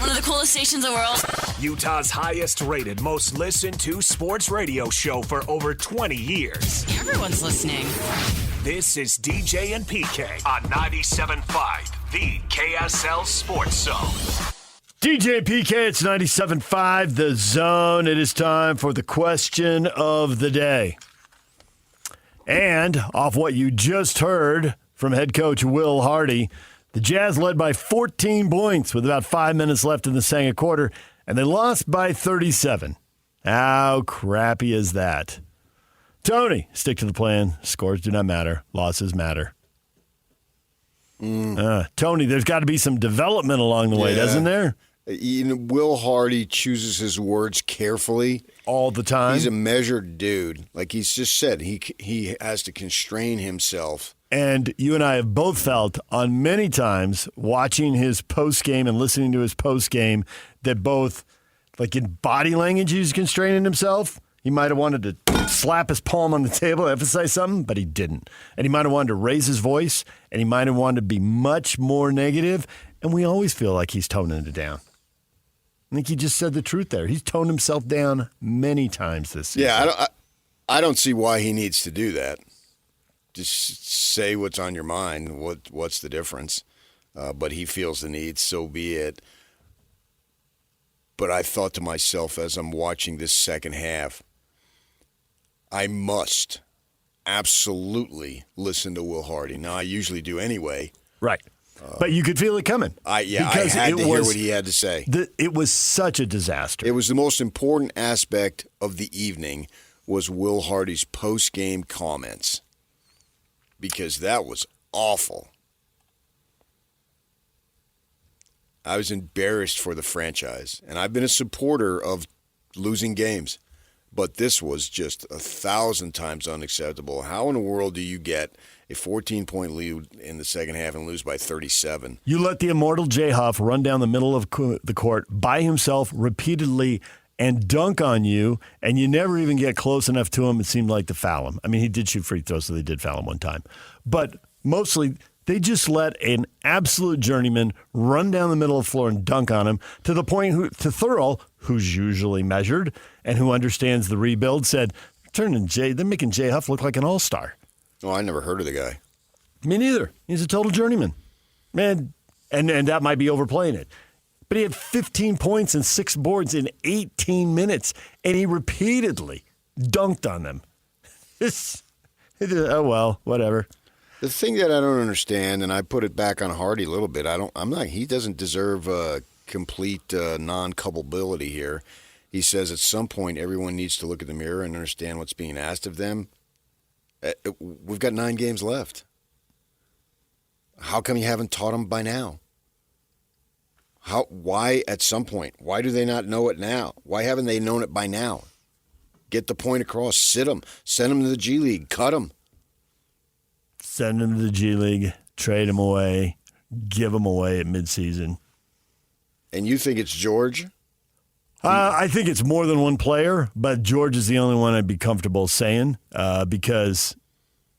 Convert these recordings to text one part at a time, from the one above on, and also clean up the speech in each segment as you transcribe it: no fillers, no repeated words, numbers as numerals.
one of the coolest stations in the world. Utah's highest rated, most listened to sports radio show for over 20 years. Everyone's listening. This is DJ and PK on 97.5, the KSL Sports Zone. DJ and PK, it's 97.5, The Zone. It is time for the question of the day. And off what you just heard from head coach Will Hardy, the Jazz led by 14 points with about 5 minutes left in the second quarter, and they lost by 37. How crappy is that? Tony, stick to the plan. Scores do not matter. Losses matter. Tony, there's got to be some development along the way, doesn't there? Will Hardy chooses his words carefully. All the time. He's a measured dude. Like he's just said, he has to constrain himself. And you and I have both felt on many times watching his post-game and listening to his post-game that both, like in body language, he's constraining himself. He might have wanted to slap his palm on the table, emphasize something, but he didn't. And he might have wanted to raise his voice, and he might have wanted to be much more negative, and we always feel like he's toning it down. I think he just said the truth there. He's toned himself down many times this season. Yeah, I don't see why he needs to do that. Just say what's on your mind. What's the difference? But he feels the need, so be it. But I thought to myself as I'm watching this second half, I must absolutely listen to Will Hardy. Now, I usually do anyway. Right. But you could feel it coming. I had to hear what he had to say. It was such a disaster. It was the most important aspect of the evening was Will Hardy's post-game comments. Because that was awful. I was embarrassed for the franchise. And I've been a supporter of losing games. But this was just 1,000 times unacceptable. How in the world do you get a 14-point lead in the second half and lose by 37? You let the immortal Jay Huff run down the middle of the court by himself repeatedly and dunk on you, and you never even get close enough to him, it seemed like, to foul him. I mean, he did shoot free throws, so they did foul him one time. But mostly, they just let an absolute journeyman run down the middle of the floor and dunk on him to the point to Thurl, who's usually measured and who understands the rebuild, said, they're making Jay Huff look like an all-star. Oh, I never heard of the guy. Me neither. He's a total journeyman. Man, and that might be overplaying it. But he had 15 points and 6 boards in 18 minutes, and he repeatedly dunked on them. Oh, well, whatever. The thing that I don't understand, and I put it back on Hardy a little bit, he doesn't deserve complete non-culpability here. He says at some point everyone needs to look at the mirror and understand what's being asked of them. We've got 9 games left. How come you haven't taught them by now? Why at some point? Why do they not know it now? Why haven't they known it by now? Get the point across. Sit them. Send them to the G League. Cut them. Send them to the G League. Trade them away. Give them away at midseason. And you think it's George? I think it's more than one player, but George is the only one I'd be comfortable saying because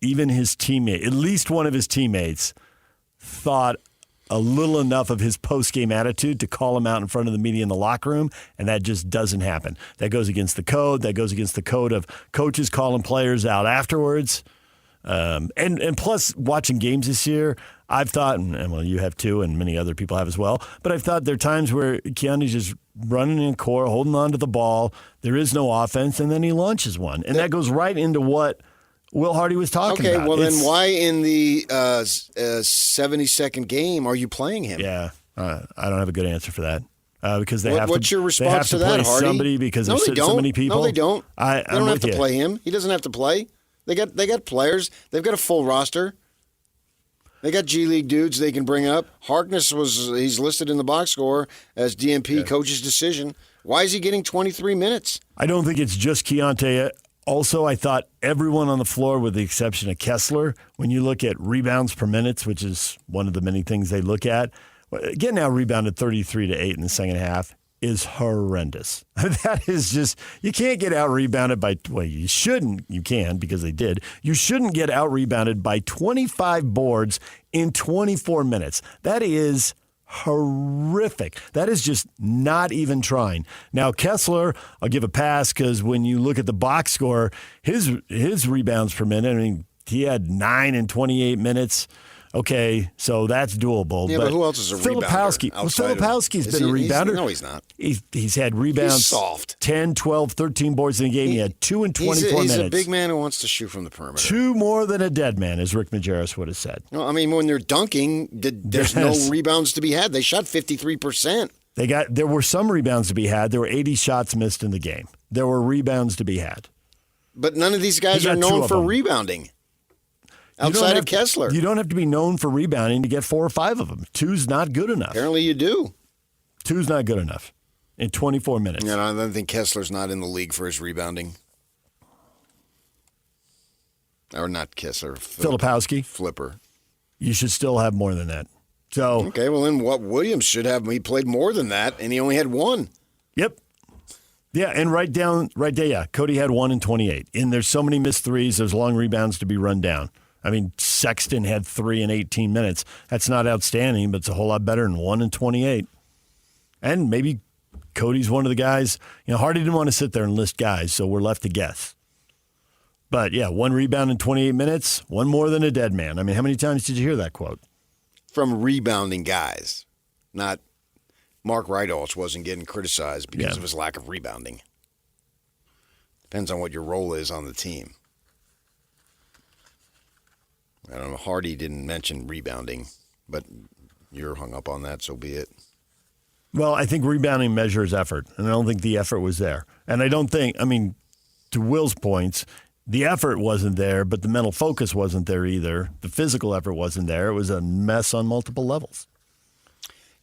even his teammate, at least one of his teammates, thought a little enough of his post-game attitude to call him out in front of the media in the locker room, and that just doesn't happen. That goes against the code. That goes against the code of coaches calling players out afterwards. And plus, watching games this year, I've thought, and well, you have too, and many other people have as well, but I've thought there are times where Keanu's just running in core, holding on to the ball. There is no offense, and then he launches one. And that goes right into what Will Hardy was talking about. Okay, well then why in the 72nd game are you playing him? Yeah, I don't have a good answer for that. Because they what's your response to that, play Hardy? Somebody because there's so many people. No, they don't. They don't have to play him. He doesn't have to play. They got players. They've got a full roster. They got G League dudes they can bring up. Harkness he's listed in the box score as DMP coach's decision. Why is he getting 23 minutes? I don't think it's just Keontae. Also, I thought everyone on the floor, with the exception of Kessler, when you look at rebounds per minute, which is one of the many things they look at, getting out rebounded 33-8 in the second half is horrendous. That is just, you can't get out rebounded by, well, you shouldn't, you can because they did. You shouldn't get out rebounded by 25 boards in 24 minutes. That is horrific. That is just not even trying. Now, Kessler, I'll give a pass because when you look at the box score, his rebounds per minute, I mean, he had 9 in 28 minutes. Okay, so that's doable. Yeah, but who else is a Filipowski. rebounder? Well, Filipowski's been a rebounder. No, he's not. He's had rebounds. He's soft. 10, 12, 13 boards in a game. He had 2 in 24 minutes. He's a big man who wants to shoot from the perimeter. 2 more than a dead man, as Rick Majerus would have said. No, I mean, when they're dunking, there's no rebounds to be had. They shot 53%. There were some rebounds to be had. There were 80 shots missed in the game. There were rebounds to be had. But none of these guys are known for rebounding. Outside of Kessler. You don't have to be known for rebounding to get 4 or 5 of them. 2's not good enough. Apparently you do. 2's not good enough in 24 minutes. Yeah, I don't think Kessler's not in the league for his rebounding. Or not Kessler. Filipowski. Flipper. You should still have more than that. So okay, well then what Williams should have, he played more than that, and he only had 1. Yep. Yeah, and right there, yeah. Cody had 1 in 28. And there's so many missed threes, there's long rebounds to be run down. I mean, Sexton had 3 in 18 minutes. That's not outstanding, but it's a whole lot better than 1 in 28. And maybe Cody's one of the guys. You know, Hardy didn't want to sit there and list guys, so we're left to guess. But, yeah, 1 rebound in 28 minutes, 1 more than a dead man. I mean, how many times did you hear that quote? From rebounding guys, not Mark Rydalch wasn't getting criticized because of his lack of rebounding. Depends on what your role is on the team. I don't know. Hardy didn't mention rebounding, but you're hung up on that, so be it. Well, I think rebounding measures effort, and I don't think the effort was there. And I don't think, I mean, to Will's points, the effort wasn't there, but the mental focus wasn't there either. The physical effort wasn't there. It was a mess on multiple levels.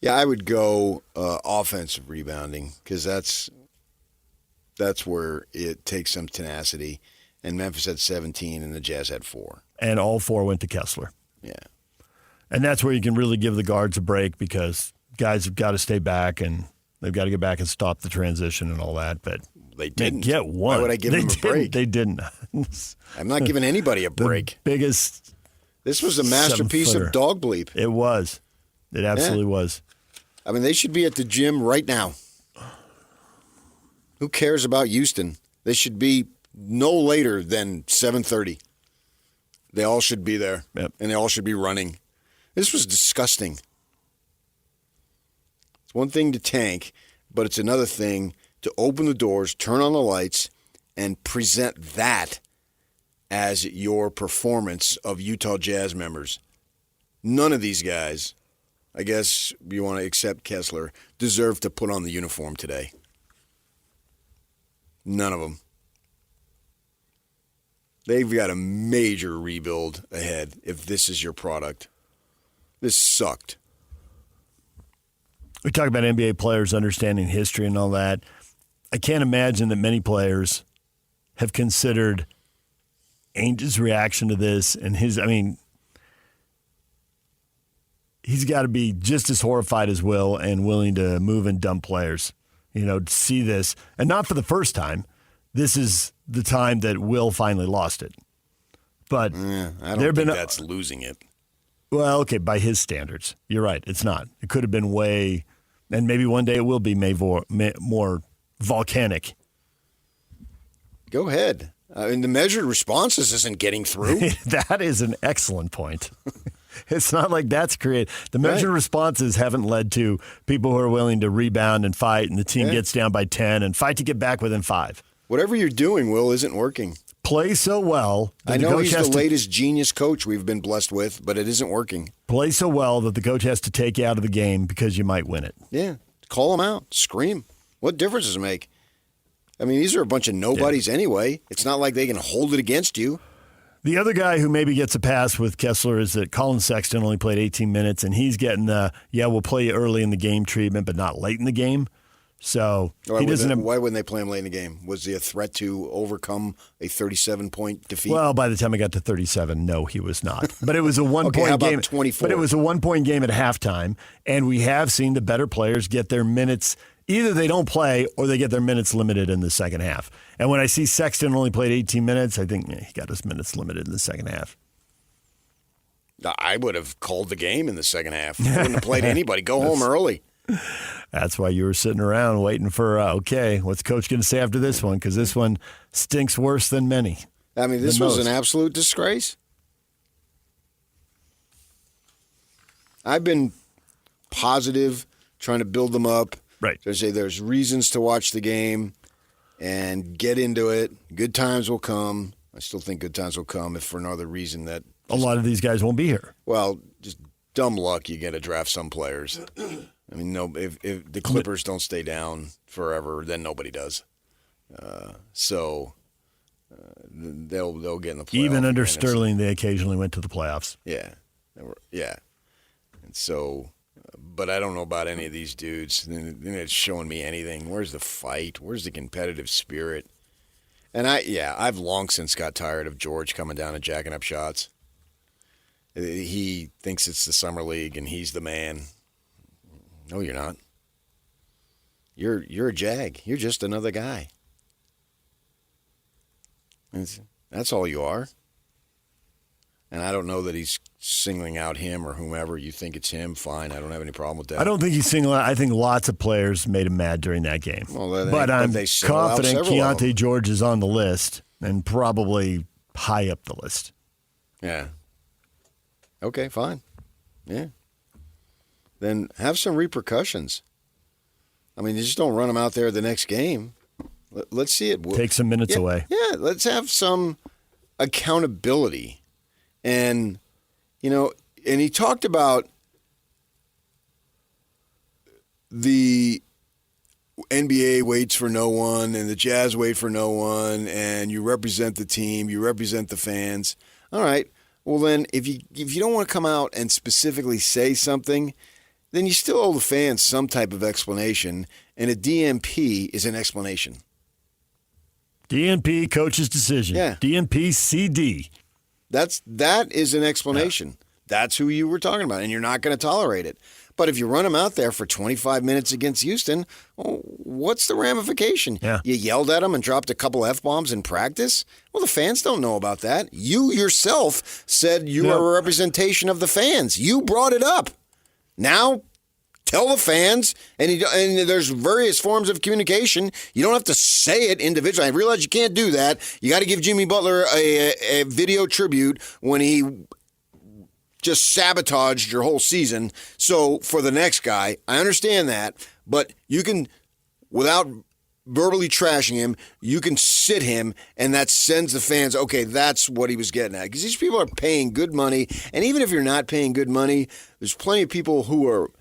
Yeah, I would go offensive rebounding because that's where it takes some tenacity. And Memphis had 17, and the Jazz had 4. And all 4 went to Kessler. Yeah. And that's where you can really give the guards a break because guys have got to stay back and they've got to get back and stop the transition and all that. But they didn't get 1. Why would I give them a break? They didn't. I'm not giving anybody a break. The biggest. This was a masterpiece of dog bleep. It was. It absolutely was. I mean, they should be at the gym right now. Who cares about Houston? They should be no later than 7:30. They all should be there, and they all should be running. This was disgusting. It's one thing to tank, but it's another thing to open the doors, turn on the lights, and present that as your performance of Utah Jazz members. None of these guys, I guess you want to accept Kessler, deserve to put on the uniform today. None of them. They've got a major rebuild ahead if this is your product. This sucked. We talk about NBA players understanding history and all that. I can't imagine that many players have considered Ainge's reaction to this and his, I mean, he's got to be just as horrified as Will and willing to move and dump players, you know, to see this. And not for the first time. This is the time that Will finally lost it. But I don't think that's losing it. Well, okay, by his standards. You're right. It's not. It could have been way, and maybe one day it will be more volcanic. Go ahead. And the measured responses isn't getting through. That is an excellent point. It's not like that's created. The measured responses haven't led to people who are willing to rebound and fight, and the team gets down by 10 and fight to get back within 5. Whatever you're doing, Will, isn't working. Play so well. I know he's the latest genius coach we've been blessed with, but it isn't working. Play so well that the coach has to take you out of the game because you might win it. Yeah. Call him out. Scream. What difference does it make? I mean, these are a bunch of nobodies anyway. It's not like they can hold it against you. The other guy who maybe gets a pass with Kessler is that Colin Sexton only played 18 minutes, and he's getting the, we'll play you early in the game treatment, but not late in the game. So why wouldn't they play him late in the game? Was he a threat to overcome a 37-point defeat? Well, by the time I got to 37, no, he was not. But it was a one-point game. 24? But it was a one-point game at halftime, and we have seen the better players get their minutes. Either they don't play or they get their minutes limited in the second half. And when I see Sexton only played 18 minutes, I think he got his minutes limited in the second half. I would have called the game in the second half. I wouldn't have played anybody. Go home early. That's why you were sitting around waiting for, okay, what's coach going to say after this one? Because this one stinks worse than many. I mean, this was an absolute disgrace. I've been positive, trying to build them up. Right. To say there's reasons to watch the game and get into it. Good times will come. I still think good times will come if for no other reason that a lot of these guys won't be here. Well, just dumb luck. You got to draft some players. I mean, no. If the Clippers don't stay down forever, then nobody does. They'll get in the playoffs. Even under Sterling, they occasionally went to the playoffs. Yeah, and so, but I don't know about any of these dudes. They're not showing me anything. Where's the fight? Where's the competitive spirit? And I've long since got tired of George coming down and jacking up shots. He thinks it's the summer league and he's the man. No, you're not. You're a Jag. You're just another guy. That's all you are. And I don't know that he's singling out him or whomever. You think it's him, fine. I don't have any problem with that. I don't think he's singling out. I think lots of players made him mad during that game. Well, but I'm confident Keontae George is on the list and probably high up the list. Yeah. Okay, fine. Yeah. Then have some repercussions. I mean, you just don't run them out there the next game. Let's see it. Take some minutes away. Yeah, let's have some accountability. And, and he talked about the NBA waits for no one and the Jazz wait for no one and you represent the team, you represent the fans. All right. Well, then, if you don't want to come out and specifically say something, then you still owe the fans some type of explanation, and a DNP is an explanation. DNP, coach's decision. Yeah. DNP CD. That is an explanation. Yeah. That's who you were talking about, and you're not going to tolerate it. But if you run them out there for 25 minutes against Houston, what's the ramification? Yeah. You yelled at them and dropped a couple F-bombs in practice? Well, the fans don't know about that. You yourself said you are a representation of the fans. You brought it up. Now, tell the fans, and there's various forms of communication. You don't have to say it individually. I realize you can't do that. You got to give Jimmy Butler a video tribute when he just sabotaged your whole season. So for the next guy, I understand that, but you can, without verbally trashing him, you can sit him, and that sends the fans, okay, that's what he was getting at. Because these people are paying good money, and even if you're not paying good money, there's plenty of people who are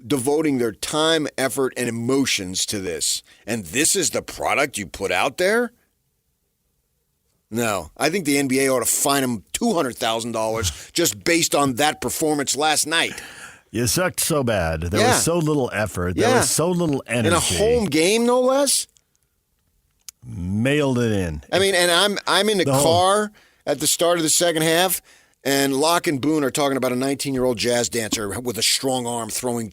devoting their time, effort, and emotions to this. And this is the product you put out there? No, I think the NBA ought to fine him $200,000 just based on that performance last night. You sucked so bad. There was so little effort. There was so little energy. In a home game, no less. Mailed it in. I mean, and I'm in the car at the start of the second half, and Locke and Boone are talking about a 19-year-old jazz dancer with a strong arm throwing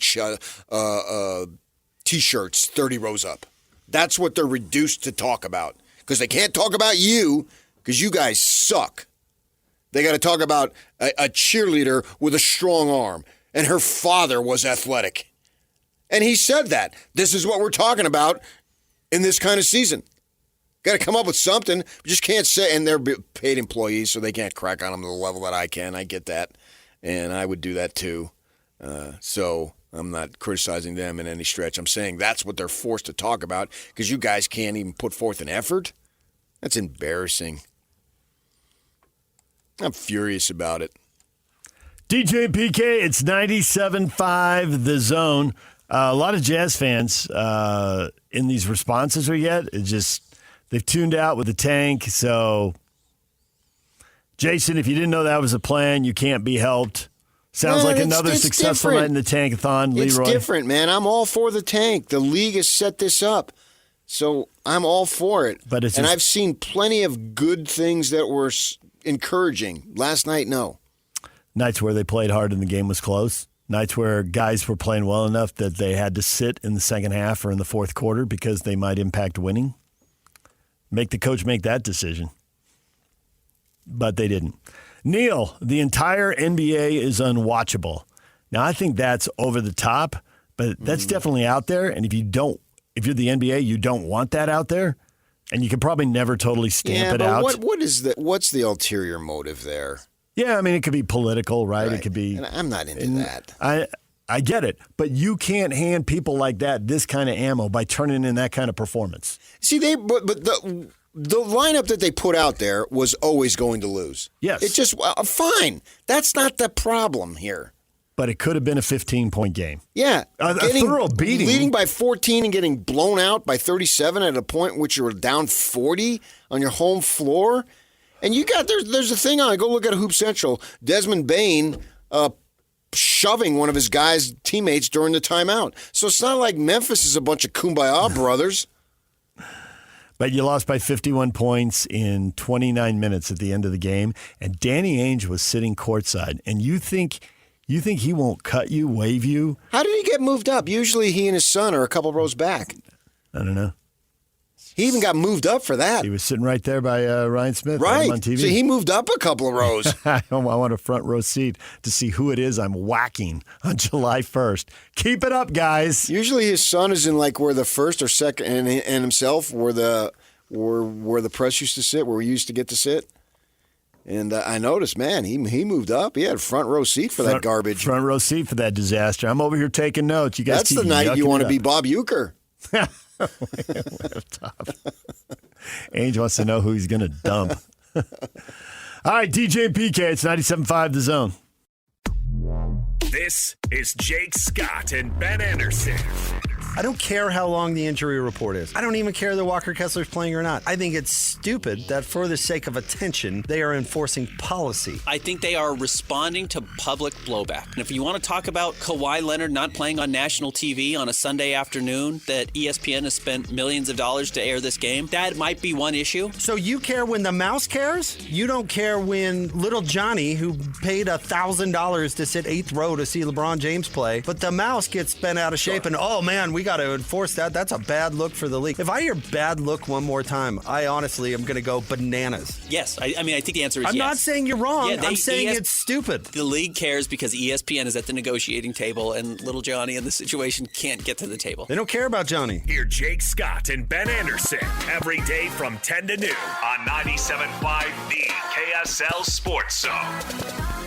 T-shirts 30 rows up. That's what they're reduced to talk about because they can't talk about you because you guys suck. They got to talk about a cheerleader with a strong arm, and her father was athletic. And he said that. This is what we're talking about in this kind of season. Got to come up with something. We just can't say, and they're paid employees, so they can't crack on them to the level that I can. I get that, and I would do that too. So I'm not criticizing them in any stretch. I'm saying that's what they're forced to talk about because you guys can't even put forth an effort. That's embarrassing. I'm furious about it. DJ PK, it's 97.5 The Zone. A lot of Jazz fans in these responses are yet. It's just they've tuned out with the tank. So, Jason, if you didn't know that was a plan, you can't be helped. Sounds like another successful night in the tankathon, Leroy. It's different, man. I'm all for the tank. The league has set this up. So I'm all for it. And I've seen plenty of good things that were encouraging. Last night, no. Nights where they played hard and the game was close. Nights where guys were playing well enough that they had to sit in the second half or in the fourth quarter because they might impact winning. Make the coach make that decision. But they didn't. Neil, the entire NBA is unwatchable. Now, I think that's over the top, but that's definitely out there. And if you're the NBA, you don't want that out there, and you can probably never totally stamp it out. What's the ulterior motive there? Yeah, I mean, it could be political, right? It could be. And I'm not into that. I get it, but you can't hand people like that this kind of ammo by turning in that kind of performance. See, but the lineup that they put out there was always going to lose. Yes. It's just fine. That's not the problem here. But it could have been a 15-point game. Yeah. A thorough beating. Leading by 14 and getting blown out by 37 at a point in which you were down 40 on your home floor. And there's a thing on. Go look at Hoop Central. Desmond Bain shoving one of his teammates during the timeout. So it's not like Memphis is a bunch of kumbaya brothers. But you lost by 51 points in 29 minutes at the end of the game, and Danny Ainge was sitting courtside. And you think he won't cut you, wave you? How did he get moved up? Usually he and his son are a couple rows back. I don't know. He even got moved up for that. He was sitting right there by Ryan Smith right. on TV. So he moved up a couple of rows. I want a front row seat to see who it is I'm whacking on July 1st. Keep it up, guys. Usually his son is in like where the first or second, and himself where the press used to sit, where we used to get to sit. And I noticed, man, he moved up. He had a front row seat for that garbage. Front row seat for that disaster. I'm over here taking notes. You guys That's keep the night you want to up. be Bob Uecker. Ainge wants to know who he's going to dump. All right, DJ and PK, it's 97.5 The Zone. This is Jake Scott and Ben Anderson. I don't care how long the injury report is. I don't even care that Walker Kessler's playing or not. I think it's stupid that for the sake of attention, they are enforcing policy. I think they are responding to public blowback. And if you want to talk about Kawhi Leonard not playing on national TV on a Sunday afternoon that ESPN has spent millions of dollars to air this game, that might be one issue. So you care when the mouse cares? You don't care when little Johnny, who paid $1,000 to sit 8th row to see LeBron James play, but the mouse gets bent out of shape and, oh man, we got to enforce that. That's a bad look for the league. If I hear bad look one more time, I honestly am going to go bananas. Yes. I mean, I think the answer is I'm yes. not saying you're wrong. Yeah, I'm saying it's stupid. The league cares because ESPN is at the negotiating table and little Johnny in this situation can't get to the table. They don't care about Johnny. Hear Jake Scott and Ben Anderson every day from 10 to noon on 97.5 The KSL Sports Zone.